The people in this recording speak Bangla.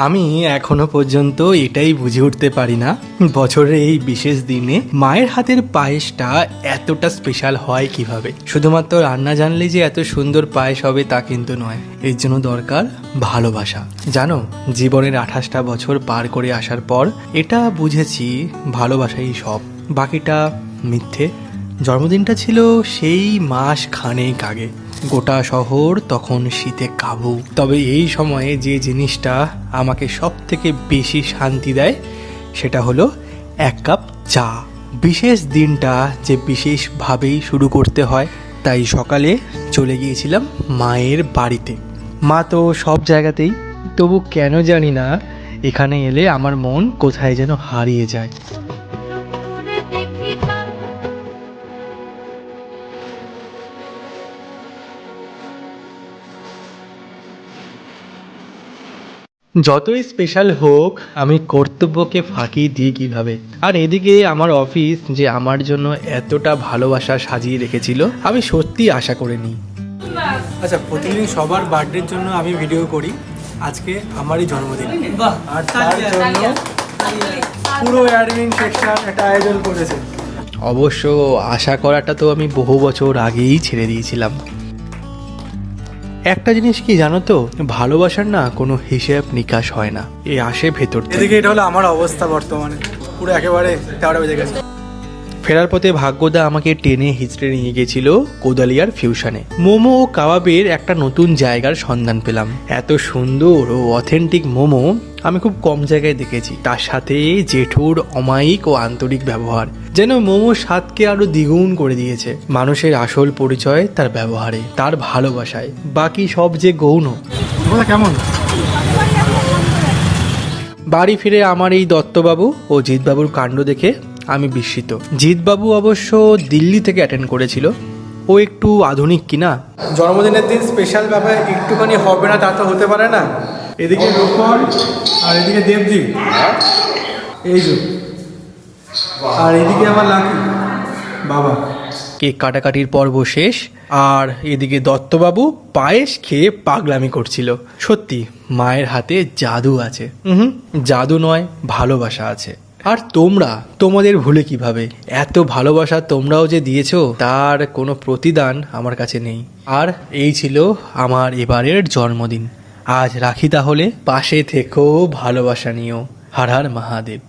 আমি এখনো পর্যন্ত এটাই বুঝে উঠতে পারি না বছরের এই বিশেষ দিনে মায়ের হাতের পায়েসটা এতটা স্পেশাল হয় কিভাবে। শুধুমাত্র রান্না জানলেই যে এত সুন্দর পায়েস হবে তা কিন্তু নয়, এর জন্য দরকার ভালোবাসা। জানো, জীবনের 28টা বছর পার করে আসার পর এটা বুঝেছি ভালোবাসাই সব, বাকিটা মিথ্যে। জন্মদিনটা ছিল সেই মাস খানেক আগে, গোটা শহর তখন শীতে কাবু। তবে এই সময়ে যে জিনিসটা আমাকে সব থেকে বেশি শান্তি দেয় সেটা হলো 1 কাপ চা। বিশেষ দিনটা যে বিশেষভাবেই শুরু করতে হয়, তাই সকালে চলে গিয়েছিলাম মায়ের বাড়িতে। মা তো সব জায়গাতেই, তবু কেন জানি না এখানে এলে আমার মন কোথায় যেন হারিয়ে যায়। যতই স্পেশাল হোক, আমি কর্তব্যকে ফাঁকি দিই কিভাবে। আর এদিকে আমার অফিস যে আমার জন্য এতটা ভালোবাসা সাজিয়ে রেখেছিল আমি সত্যি আশা করিনি। আচ্ছা, প্রতিদিন সবার বার্থডের জন্য আমি ভিডিও করি, আজকে আমারই জন্মদিন, আর তার জন্য পুরো অ্যাডমিন সেকশন একটা আয়োজন করেছে। অবশ্য আশা করাটা তো আমি বহু বছর আগেই ছেড়ে দিয়েছিলাম। একটা জিনিস কি জানো তো, ভালোবাসার না কোনো হিসেব নিকাশ হয় না, এ আসে ভেতর থেকে। এদিকে এটা হলো আমার অবস্থা বর্তমানে, পুরো একেবারে 11টা বেজে গেছে। ফেরার পথে ভাগ্যদা আমাকে টেনে হিচড়ে নিয়ে গেছিল কোদালিয়ার ফিউশনে। মোমো ও কাবাবের একটা নতুন জায়গার সন্ধান পেলাম। এত সুন্দর ও অথেন্টিক মোমো আমি খুব কম জায়গায় দেখেছি, তার সাথে জেঠুর অমায়িক ও আন্তরিক ব্যবহার যেন মোমোর স্বাদকে আরো দ্বিগুণ করে দিয়েছে। মানুষের আসল পরিচয় তার ব্যবহারে, তার ভালোবাসায়, বাকি সব যে গৌণ। কেমন? বাড়ি ফিরে আমার এই দত্তবাবু ও জিৎবাবুর কাণ্ড দেখে আমি বিস্মিত। জিৎবাবু অবশ্য দিল্লি থেকে অ্যাটেন্ড করেছিল, ও একটু আধুনিক কিনা। জন্মদিনের দিন স্পেশাল ব্যাপার একটুখানি হবে না তা তো হতে পারে না। এদিকে রূপন আর এদিকে দেবদীপ, এই যে, আর এদিকে আমার লাকি বাবা। কেক কাটাকাটির পর্ব শেষ, আর এদিকে দত্তবাবু পায়েস খেয়ে পাগলামি করছিল। সত্যি মায়ের হাতে জাদু আছে। জাদু নয়, ভালোবাসা আছে। আর তোমরা, তোমাদের ভুলে কিভাবে? এত ভালোবাসা তোমরাও যে দিয়েছো তার কোনো প্রতিদান আমার কাছে নেই। আর এই ছিল আমার এবারের জন্মদিন। আজ রাখি তাহলে, পাশে থেকেও ভালোবাসা নিও। হর হর মহাদেব।